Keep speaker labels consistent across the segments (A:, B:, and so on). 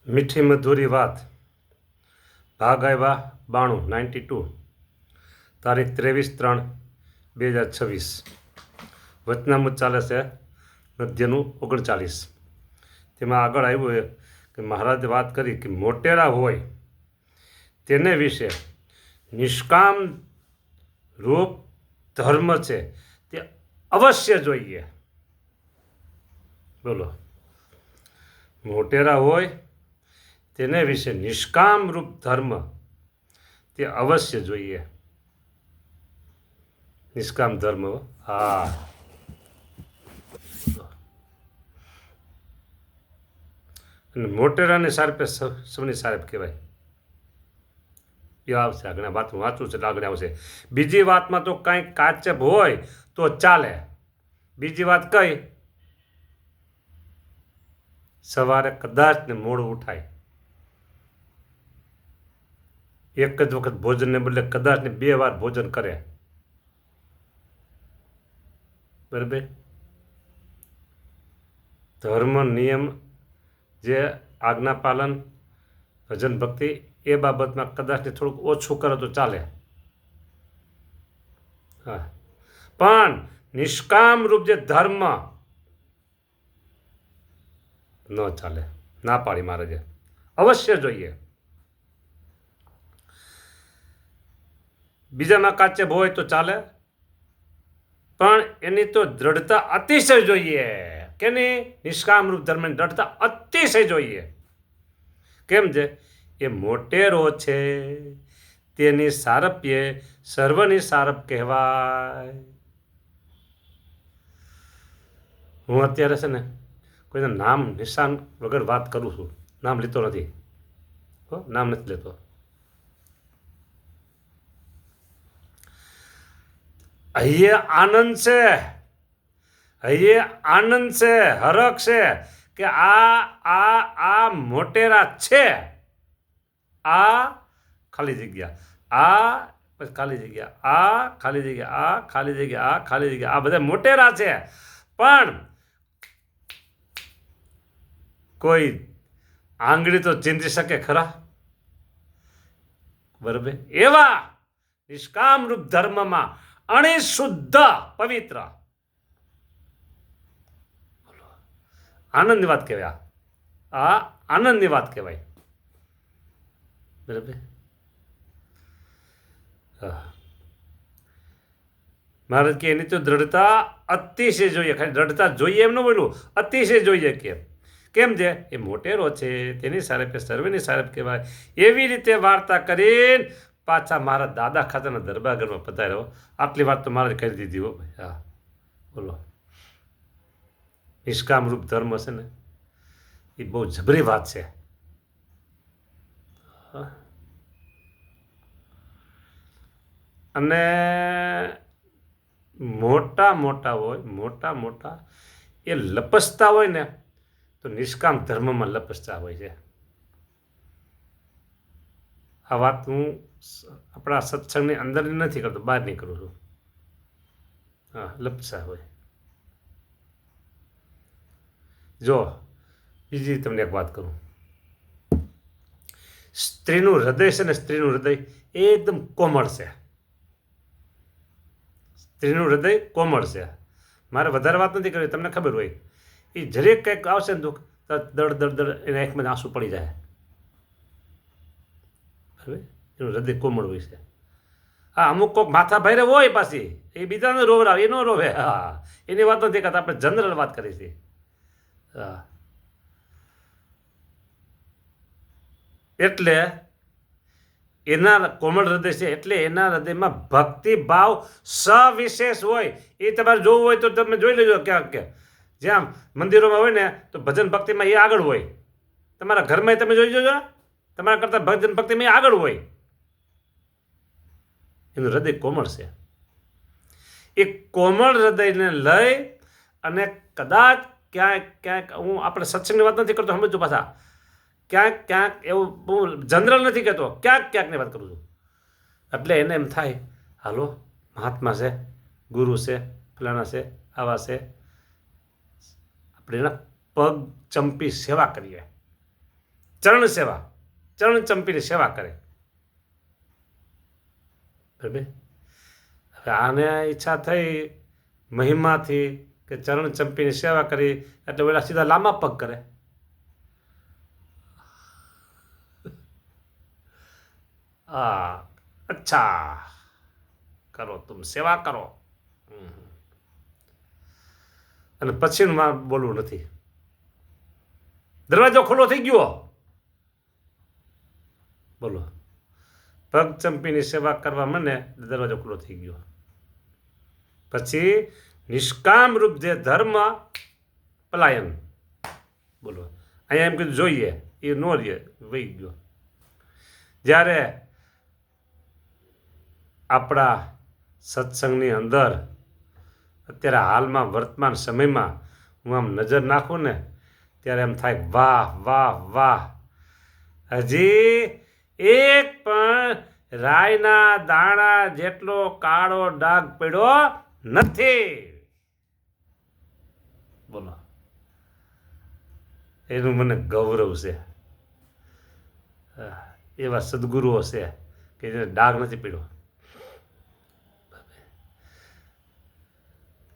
A: મીઠી મધુરી વાત ભાગ આવ્યા 92 તારીખ 23/3/2026 વચનામૃત ચાલે છે મધ્યનું 39 તેમાં આગળ આવ્યું કે મહારાજે વાત કરી કે મોટેરા હોય તેને વિશે નિષ્કામ રૂપ ધર્મ છે તે અવશ્ય જોઈએ. બોલો, મોટેરા હોય તેને વિશે નિષ્કામ રૂપ ધર્મ તે અવશ્ય જોઈએ. નિષ્કામ ધર્મ, હા, અને મોટેરાની સારપે સૌની સારપ કહેવાય. એ આવશે આગળ વાત વાંચું છે આગળ આવશે. બીજી વાતમાં તો કાંઈક કાચપ હોય તો ચાલે. બીજી વાત કઈ, સવારે કદાચ ને મોડું ઉઠાય, એક જ વખત ભોજનને બદલે કદાચ ને 2 વાર ભોજન કરે, બરાબર. ધર્મ નિયમ જે આજ્ઞા પાલન ભજન ભક્તિ એ બાબતમાં કદાચ ને થોડુંક ઓછું કરે તો ચાલે. હા, પણ નિષ્કામ રૂપ જે ધર્મ ન ચાલે, ના પાડી મહારાજે. અવશ્ય જોઈએ. બીજામાં કાચેબ હોય તો ચાલે, પણ એની તો દ્રઢતા અતિશય જોઈએ. કેની? નિષ્કામ રૂપ ધર્મની દ્રઢતા અતિશય જોઈએ. કેમ છે? એ મોટેરો છે તેની સારપ્ય સર્વની સારપ કહેવાય. હું અત્યારે છે ને કોઈના નામ નિશાન વગર વાત કરું છું. નામ લેતો નથી, નામ નથી લેતો. અહીંયા આનંદ છે, અહીંયા આનંદ છે, હરખ છે કે આ મોટેરા છે. આ ખાલી જગ્યા, આ પછી ખાલી જગ્યા, આ ખાલી જગ્યા, આ ખાલી જગ્યા, આ ખાલી જગ્યા, આ બધા મોટેરા છે. પણ કોઈ આંગળી તો ચીંધી શકે ખરા? બરાબર. એવા નિષ્કામ રૂપ ધર્મમાં અણિશુદ્ધ પવિત્ર આનંદની વાત કહેવાય. આ આનંદની વાત કહેવાય. બરાબર. મહારાજ કે એની તો દ્રઢતા અતિશય જોઈએ. ખાલી દ્રઢતા જોઈએ એમ ન બોલું, અતિશય જોઈએ. કેમ છે? એ મોટેરો છે તેની સારપ સર્વેની સારપ કહેવાય. એવી રીતે વાર્તા કરીને પાછા મારા દાદા ખાતાના દરબારમાં પધાર્યો. આટલી વાત તો મારે કરી દીધી હો ભાઈ. હા, બોલો. નિષ્કામ રૂપ ધર્મ છે ને એ બહુ જબરી વાત છે. અને મોટા મોટા એ લપસતા હોય ને તો નિષ્કામ ધર્મમાં લપસતા હોય છે. આ વાત હું આપણા સત્સંગની અંદરની નથી કરતો, બહારની કરું છું. હા, લપસા હોય. જો બીજી તમને એક વાત કરું. સ્ત્રીનું હૃદય છે ને, સ્ત્રીનું હૃદય એકદમ કોમળ છે. સ્ત્રીનું હૃદય કોમળ છે. મારે વધારે વાત નથી કરવી, તમને ખબર હોય. એ જરેક કંઈક આવશે ને દુઃખ, દડ દડ દડ એના આંખમાં આંસુ પડી જાય. બરાબર. એનું હૃદય કોમળ હોય છે. હા, અમુક કોઈક માથા ભારે હોય પાછી, એ બીજાને રોવરાવે, એ ન રોવે. હા, એની વાત નથી કરતા, આપણે જનરલ વાત કરી છે. હા, એટલે એના કોમળ હૃદય છે એટલે એના હૃદયમાં ભક્તિ ભાવ સવિશેષ હોય. એ તમારે જોવું હોય તો તમે જોઈ લેજો. ક્યાંક જ્યાં મંદિરોમાં હોય ને તો ભજન ભક્તિમાં એ આગળ હોય. તમારા ઘરમાં તમે જોઈ જોજો, તમારા કરતા ભજન ભક્તિમાં એ આગળ હોય. એનું હૃદય કોમળ છે. એ કોમળ હૃદયને લઈ અને કદાચ ક્યાંક હું આપણે સત્સંગની વાત નથી કરતો, સમજો પાછા. ક્યાંક એવું હું જનરલ નથી કહેતો, ક્યાંકની વાત કરું છું. એટલે એને એમ થાય, હાલો મહાત્મા છે, ગુરુ છે, ફલાણા છે, આવા છે, આપણે એના પગ ચંપી સેવા કરીએ. ચરણ સેવા, ચરણ ચંપીની સેવા કરે. બરાબર. હવે આને ઈચ્છા થઈ મહિમાથી કે ચરણ ચંપીની સેવા કરી એટલે ઓલા સીધા લાંબા પગ કરે. અચ્છા કરો, તુમ સેવા કરો. અને પછીનું મારે બોલવું નથી. દરવાજો ખુલ્લો થઈ ગયો. બોલો, પગ ચંપીની સેવા કરવા મને દરવાજો ખુલ્લો થઈ ગયો. પછી નિષ્કામ રૂપ જે ધર્મ પલાયન. બોલો, અહીંયા એમ કીધું જોઈએ એ નો રહીએ, વહી ગયો. જ્યારે આપણા સત્સંગની અંદર અત્યારે હાલમાં વર્તમાન સમયમાં હું આમ નજર નાખું ને ત્યારે એમ થાય વાહ વાહ વાહ, હજી એક પણ રાયના દાણા જેટલો કાળો ડાઘ પડ્યો નથી. બોલો, એનું મને ગૌરવ છે. એવા સદગુરુઓ છે કે જેને ડાઘ નથી પડ્યો.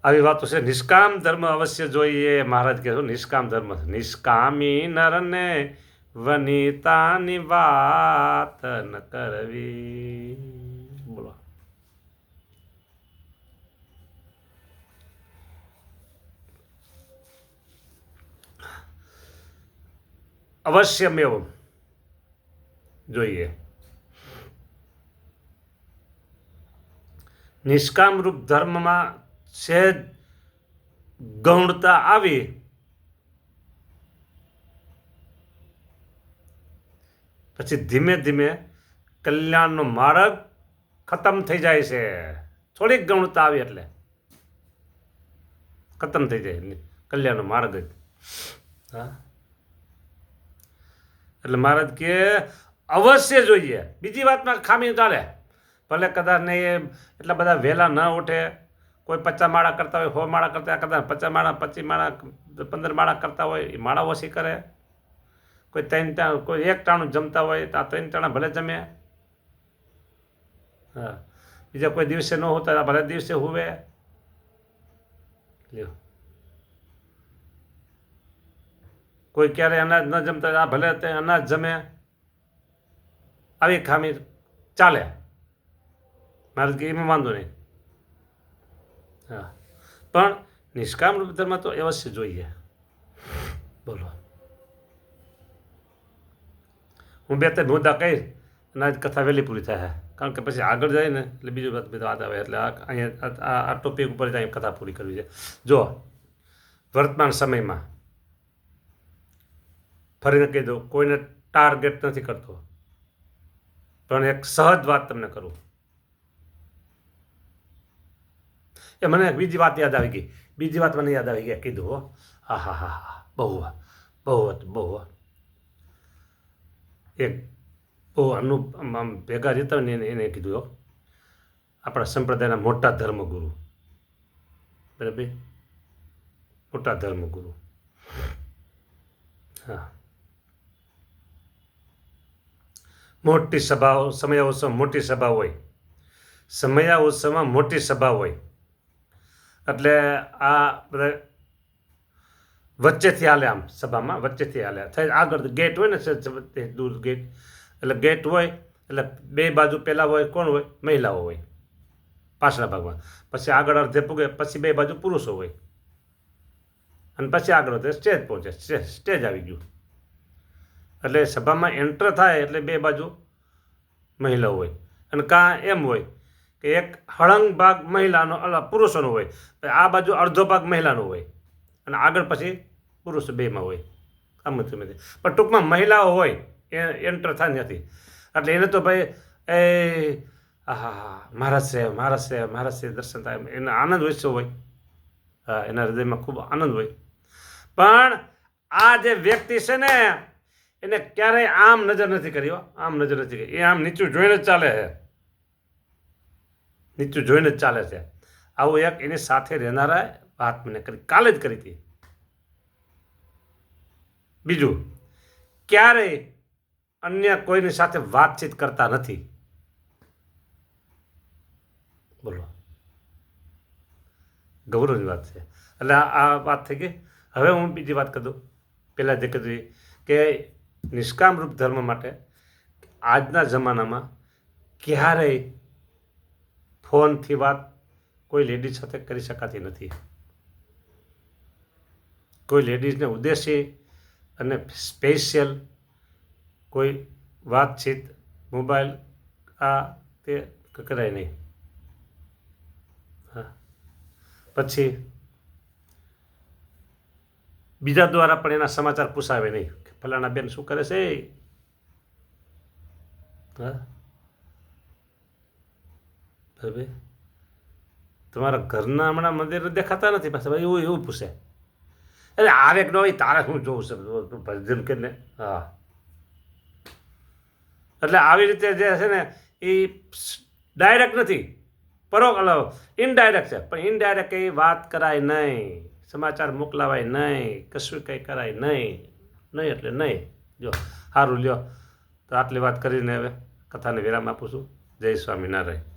A: આવી વાતો છે. નિષ્કામ ધર્મ અવશ્ય જોઈએ. મહારાજ કહે નિષ્કામ ધર્મ, નિષ્કામી નરને વનિતાની વાત ન કરવી. બોલો, અવશ્યમેવ જોઈએ. નિષ્કામ રૂપ ધર્મમાં સહેજ ગૌણતા આવી પછી ધીમે ધીમે કલ્યાણનો માર્ગ ખતમ થઈ જાય છે. થોડીક ગૌણતા આવી એટલે ખતમ થઈ જાય કલ્યાણનો માર્ગ જ. હા, એટલે મહારાજ કે અવશ્ય જોઈએ. બીજી વાતમાં ખામી ચાલે, ભલે કદાચ નહીં એટલા બધા વહેલા ન ઉઠે. કોઈ 50 માળા કરતા હોય, 100 માળા કરતા, કદાચ 50 માળા, 25 માળા, 15 માળા કરતા હોય, એ માળા ઓછી કરે. કોઈ 3 ટાણું, કોઈ 1 ટાણું જમતા હોય તો આ 3 ટાણા ભલે જમે. હા, બીજા કોઈ દિવસે ન હોતા ભલે દિવસે હુવે. કોઈ ક્યારે અનાજ ન જમતા આ ભલે તે અનાજ જમે. આવી ખામી ચાલે. મારે કે એમાં વાંધો નહીં. હા, પણ નિષ્કામ રૂપ ધર્મ તો અવશ્ય જોઈએ. બોલો, હું 2-3 મુદ્દા કહીશ અને આજ કથા વહેલી પૂરી થાય. કારણ કે પછી આગળ જાય ને એટલે બીજું વાત આવે. એટલે અહીંયા આ ટોપિક ઉપર જ અહીં કથા પૂરી કરવી છે. જો વર્તમાન સમયમાં ફરીને કહી દઉં, કોઈને ટાર્ગેટ નથી કરતો, પણ એક સહજ વાત તમને કરું. એ મને બીજી વાત યાદ આવી ગઈ. બીજી વાત મને યાદ આવી ગઈ, કીધું હો. હા હા હા હા, બહુ બહુ એક બહુ આમ ભેગા રહેતા હોય ને એને કીધું હો, આપણા સંપ્રદાયના મોટા ધર્મગુરુ. બરાબર, મોટા ધર્મગુરુ. હા, મોટી સભાઓ, સમયાઉત્સવ મોટી સભા હોય. સમયાઉત્સવમાં મોટી સભા હોય એટલે આ બધા વચ્ચેથી હાલે. આમ સભામાં વચ્ચેથી હાલે. થઈ આગળ ગેટ હોય ને, દૂર ગેટ, એટલે ગેટ હોય એટલે 2 બાજુ પહેલાં હોય કોણ હોય? મહિલાઓ હોય પાછળના ભાગમાં. પછી આગળ અડધે પૂગે, પછી 2 બાજુ પુરુષો હોય અને પછી આગળ વધે સ્ટેજ પહોંચે. સ્ટેજ આવી ગયું એટલે સભામાં એન્ટર થાય એટલે 2 બાજુ મહિલાઓ હોય. અને કાં એમ હોય કે એક હળંગ ભાગ મહિલાનો, પુરુષોનો હોય, આ બાજુ અડધો ભાગ મહિલાનો હોય અને આગળ પછી પુરુષ 2માં હોય. આમ પણ ટૂંકમાં મહિલાઓ હોય એ એન્ટર થાય નથી. એટલે એને તો ભાઈ મહારાજ છે દર્શન થાય, એને આનંદ ઉત્સવ હોય. હા, એના હૃદયમાં ખૂબ આનંદ હોય. પણ આ જે વ્યક્તિ છે ને એને ક્યારેય આમ નજર નથી કરી. આમ નજર નથી કરી. એ આમ નીચું જોઈને જ ચાલે છે. નીચું જોઈને જ ચાલે છે. આવું એક એની સાથે રહેનારા વાત મને કરી, કાલે જ કરી હતી. બીજું, ક્યારેય અન્ય કોઈની સાથે વાતચીત કરતા નથી. બોલો, ગૌરવની વાત છે. એટલે આ વાત થઈ ગઈ. હવે હું બીજી વાત કરી દઉં. પહેલાં જે કીધું કે નિષ્કામ રૂપ ધર્મ માટે આજના જમાનામાં ક્યારેય ફોનથી વાત કોઈ લેડીઝ સાથે કરી શકાતી નથી. કોઈ લેડીઝને ઉદ્દેશી અને સ્પેશિયલ કોઈ વાતચીત મોબાઈલ આ તે કરાય નહીં. હા, પછી બીજા દ્વારા પણ એના સમાચાર પૂછાવે નહીં કે ફલાણા બેન શું કરે છે. હા, ભાઈ તમારા ઘરના હમણાં મંદિર દેખાતા નથી પાછા ભાઈ એવું એવું પૂછે. એટલે આવે કે ન હોય તારે શું જોવું છે ભજન કરીને. હા, એટલે આવી રીતે જે છે ને એ ડાયરેક્ટ નથી, ઇનડાયરેક્ટ છે. પણ ઇનડાયરેક્ટ એ વાત કરાય નહીં, સમાચાર મોકલાવાય નહીં, કશું કંઈ કરાય નહીં એટલે નહીં. જો સારું લ્યો, તો આટલી વાત કરીને હવે કથાને વિરામ આપું છું. જય સ્વામિનારાયણ.